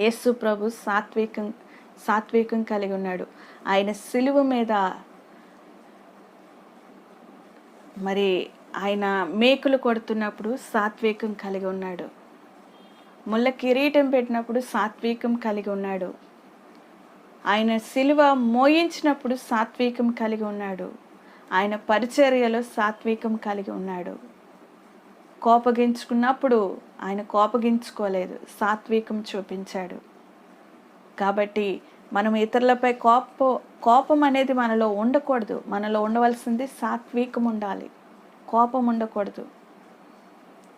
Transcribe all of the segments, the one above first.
యేసు ప్రభు సాత్వికం కలిగి ఉన్నాడు. ఆయన సిలువ మీద మరి ఆయన మేకులు కొడుతున్నప్పుడు సాత్వికం కలిగి ఉన్నాడు. ముళ్ళ కిరీటం పెట్టినప్పుడు సాత్వికం కలిగి ఉన్నాడు. ఆయన సిలువ మోయించినప్పుడు సాత్వికం కలిగి ఉన్నాడు. ఆయన పరిచర్యలో సాత్వికం కలిగి ఉన్నాడు. కోపగించుకున్నప్పుడు ఆయన కోపగించుకోలేదు, సాత్వికం చూపించాడు. కాబట్టి మనం ఇతరులపై కోపం అనేది మనలో ఉండకూడదు. మనలో ఉండవలసింది సాత్వికం ఉండాలి, కోపం ఉండకూడదు.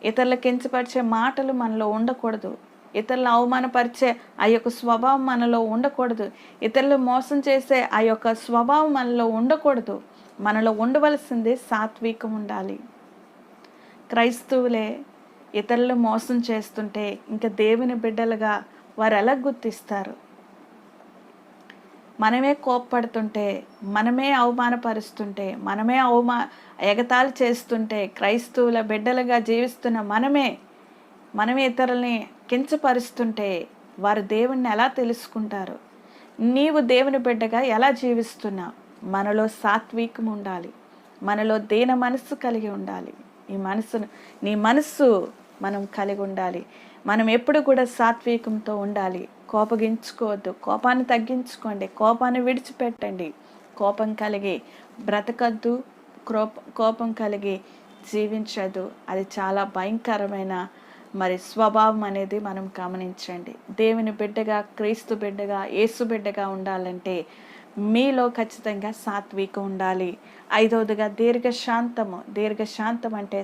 ఇతరుల కించపరిచే మాటలు మనలో ఉండకూడదు. ఇతరులను అవమానపరిచే ఆ యొక్క స్వభావం మనలో ఉండకూడదు. ఇతరులు మోసం చేసే ఆ యొక్క స్వభావం మనలో ఉండకూడదు. మనలో ఉండవలసింది సాత్వికం ఉండాలి. క్రైస్తవులే ఇతరులు మోసం చేస్తుంటే ఇంకా దేవుని బిడ్డలుగా వారు ఎలా గుర్తిస్తారు? మనమే కోప్పడుతుంటే, మనమే అవమానపరుస్తుంటే, మనమే ఎగతాళి చేస్తుంటే, క్రైస్తవుల బిడ్డలుగా జీవిస్తున్న మనమే ఇతరుల్ని కించపరుస్తుంటే వారు దేవుణ్ణి ఎలా తెలుసుకుంటారు? నీవు దేవుని బిడ్డగా ఎలా జీవిస్తున్నావు? మనలో సాత్వికం ఉండాలి, మనలో దీన మనస్సు కలిగి ఉండాలి. నీ మనస్సు మనం కలిగి ఉండాలి. మనం ఎప్పుడు కూడా సాత్వికంతో ఉండాలి. కోపగించుకోవద్దు, కోపాన్ని తగ్గించుకోండి, కోపాన్ని విడిచిపెట్టండి. కోపం కలిగి బ్రతకద్దు, కోపం కలిగి జీవించదు. అది చాలా భయంకరమైన స్వభావం అనేది మనం గమనించండి. దేవుని బిడ్డగా, క్రీస్తు బిడ్డగా, యేసు బిడ్డగా ఉండాలంటే మీలో ఖచ్చితంగా సాత్వికం ఉండాలి. 5వదిగా దీర్ఘశాంతం అంటే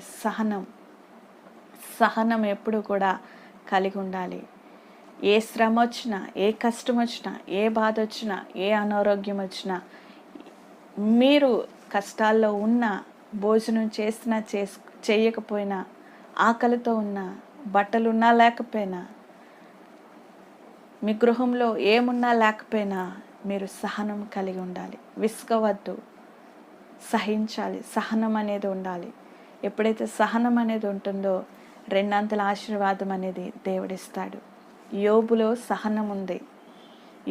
సహనం ఎప్పుడు కూడా కలిగి ఉండాలి. ఏ శ్రమ వచ్చినా, ఏ కష్టం వచ్చినా, ఏ బాధ వచ్చినా, ఏ అనారోగ్యం వచ్చినా, మీరు కష్టాల్లో ఉన్నా, భోజనం చేసినా చేయకపోయినా, ఆకలితో ఉన్నా, బట్టలున్నా లేకపోయినా, మీ గృహంలో ఏమున్నా లేకపోయినా మీరు సహనం కలిగి ఉండాలి. విసుగవద్దు, సహించాలి. సహనం అనేది ఉండాలి. ఎప్పుడైతే సహనం అనేది ఉంటుందో 2 అంతల ఆశీర్వాదం అనేది దేవుడిస్తాడు. యోబులో సహనం ఉంది.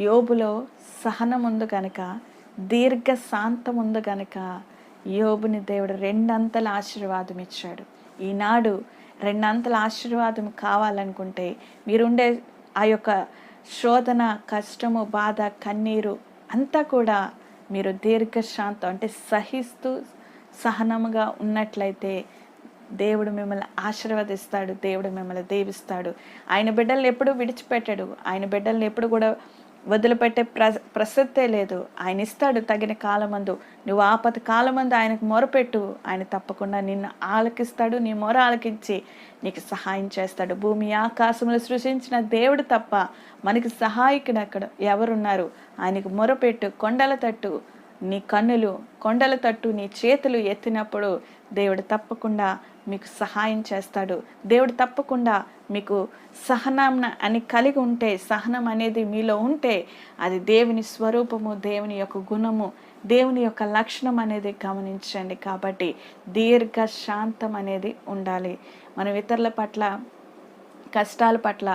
యోబులో సహనం ఉంది కనుక, దీర్ఘశాంతం ఉంది కనుక యోబుని దేవుడు 2 అంతల ఆశీర్వాదం ఇచ్చాడు. ఈనాడు 2 అంతల ఆశీర్వాదం కావాలనుకుంటే మీరుండే ఆ యొక్క శోధన, కష్టము, బాధ, కన్నీరు అంతా కూడా మీరు దీర్ఘశాంతం అంటే సహిస్తూ సహనముగా ఉన్నట్లయితే దేవుడు మిమ్మల్ని ఆశీర్వదిస్తాడు, దేవుడు మిమ్మల్ని దీవిస్తాడు. ఆయన బిడ్డల్ని ఎప్పుడు విడిచిపెట్టాడు, ఆయన బిడ్డల్ని ఎప్పుడు కూడా వదిలిపెట్టే ప్రసక్తే లేదు. ఆయన ఇస్తాడు తగిన కాలమందు. నువ్వు ఆపద కాలమందు ఆయనకు మొరపెట్టు, ఆయన తప్పకుండా నిన్ను ఆలకిస్తాడు. నీ మొర ఆలకించి నీకు సహాయం చేస్తాడు. భూమి ఆకాశములు సృష్టించిన దేవుడు తప్ప మనకి సహాయకుడు అక్కడ ఎవరున్నారు? ఆయనకు మొరపెట్టు, కొండల తట్టు నీ కన్నులు, కొండల తట్టు నీ చేతులు ఎత్తినప్పుడు దేవుడు తప్పకుండా మీకు సహాయం చేస్తాడు. దేవుడు తప్పకుండా మీకు సహనం అని కలిగి ఉంటే, సహనం అనేది మీలో ఉంటే అది దేవుని స్వరూపము, దేవుని యొక్క గుణము, దేవుని యొక్క లక్షణం అనేది గమనించండి. కాబట్టి దీర్ఘశాంతం అనేది ఉండాలి. మనం ఇతరుల పట్ల, కష్టాల పట్ల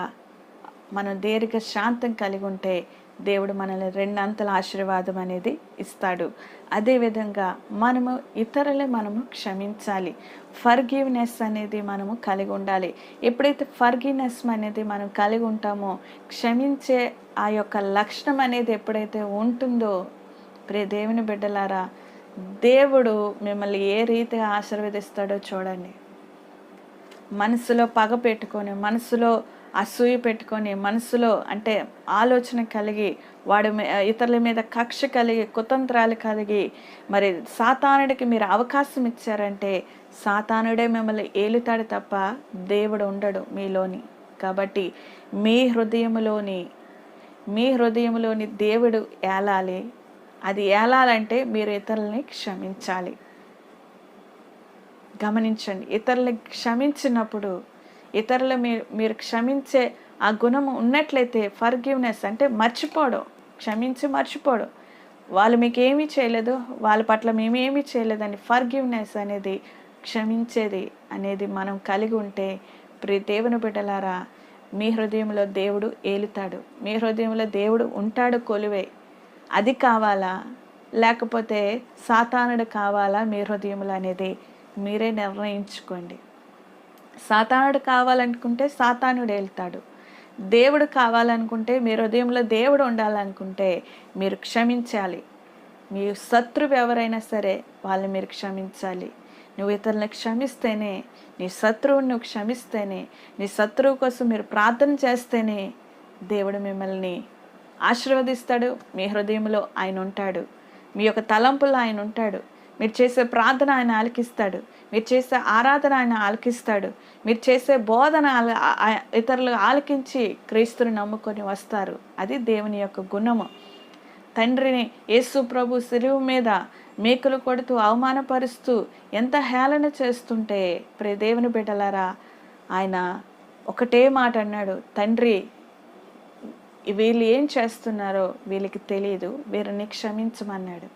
మనం దీర్ఘశాంతం కలిగి ఉంటే దేవుడు మనల్ని 2 అంతల ఆశీర్వాదం అనేది ఇస్తాడు. అదేవిధంగా మనము క్షమించాలి. ఫర్గివ్నెస్ అనేది మనము కలిగి ఉండాలి. ఎప్పుడైతే ఫర్గివ్నెస్ అనేది మనం కలిగి ఉంటామో, క్షమించే ఆ యొక్క లక్షణం అనేది ఎప్పుడైతే ఉంటుందో, ప్రియ దేవుని బిడ్డలారా, దేవుడు మిమ్మల్ని ఏ రీతిగా ఆశీర్వదిస్తాడో చూడండి. మనసులో పగ పెట్టుకొని, మనసులో అసూయ పెట్టుకొని, మనసులో అంటే ఆలోచన కలిగి, ఇతరుల మీద కక్ష కలిగి, కుతంత్రాలు కలిగి సాతానుడికి మీరు అవకాశం ఇచ్చారంటే సాతానుడే మిమ్మల్ని ఏలుతాడు తప్ప దేవుడు ఉండడు మీలోని. కాబట్టి మీ హృదయంలోని దేవుడు ఏలాలి. అది ఏలాలంటే మీరు ఇతరులని క్షమించాలి. గమనించండి, ఇతరులని క్షమించినప్పుడు, ఇతరులు మీరు క్షమించే ఆ గుణము ఉన్నట్లయితే, ఫర్గివ్నెస్ అంటే మర్చిపోవడం, క్షమించి మర్చిపోవడం. వాళ్ళు మీకు ఏమీ చేయలేదు, వాళ్ళ పట్ల మేమేమీ చేయలేదని ఫర్గివ్నెస్ అనేది, క్షమించేది అనేది మనం కలిగి ఉంటే, ప్రియ దేవుని బిడ్డలారా, మీ హృదయంలో దేవుడు ఏలుతాడు, మీ హృదయంలో దేవుడు ఉంటాడు కొలువై. అది కావాలా లేకపోతే సాతానుడు కావాలా మీ హృదయంలో అనేది మీరే నిర్ణయించుకోండి. సాతానుడు కావాలనుకుంటే సాతానుడు వెళ్తాడు. దేవుడు కావాలనుకుంటే మీ హృదయంలో దేవుడు ఉండాలనుకుంటే మీరు క్షమించాలి. మీ శత్రువు ఎవరైనా సరే వాళ్ళని మీరు క్షమించాలి. నువ్వు ఇతరులను క్షమిస్తేనే, నీ శత్రువుని నువ్వు క్షమిస్తేనే, నీ శత్రువు కోసం మీరు ప్రార్థన చేస్తేనే దేవుడు మిమ్మల్ని ఆశీర్వదిస్తాడు. మీ హృదయంలో ఆయన ఉంటాడు, మీ యొక్క తలంపుల్లో ఆయన ఉంటాడు. మీరు చేసే ప్రార్థన ఆయన ఆలకిస్తాడు, మీరు చేసే ఆరాధన ఆయన ఆలకిస్తాడు, మీరు చేసే బోధన ఇతరులు ఆలకించి క్రీస్తుని నమ్ముకొని వస్తారు. అది దేవుని యొక్క గుణము. తండ్రిని యేసు ప్రభు శిలువ మీద మేకులు కొడుతూ అవమానపరుస్తూ ఎంత హేళన చేస్తుంటే ప్రియ దేవుని బిడ్డలారా, ఆయన ఒకటే మాట అన్నాడు, తండ్రి వీళ్ళు ఏం చేస్తున్నారో వీళ్ళకి తెలియదు, వీరిని క్షమించమన్నాడు.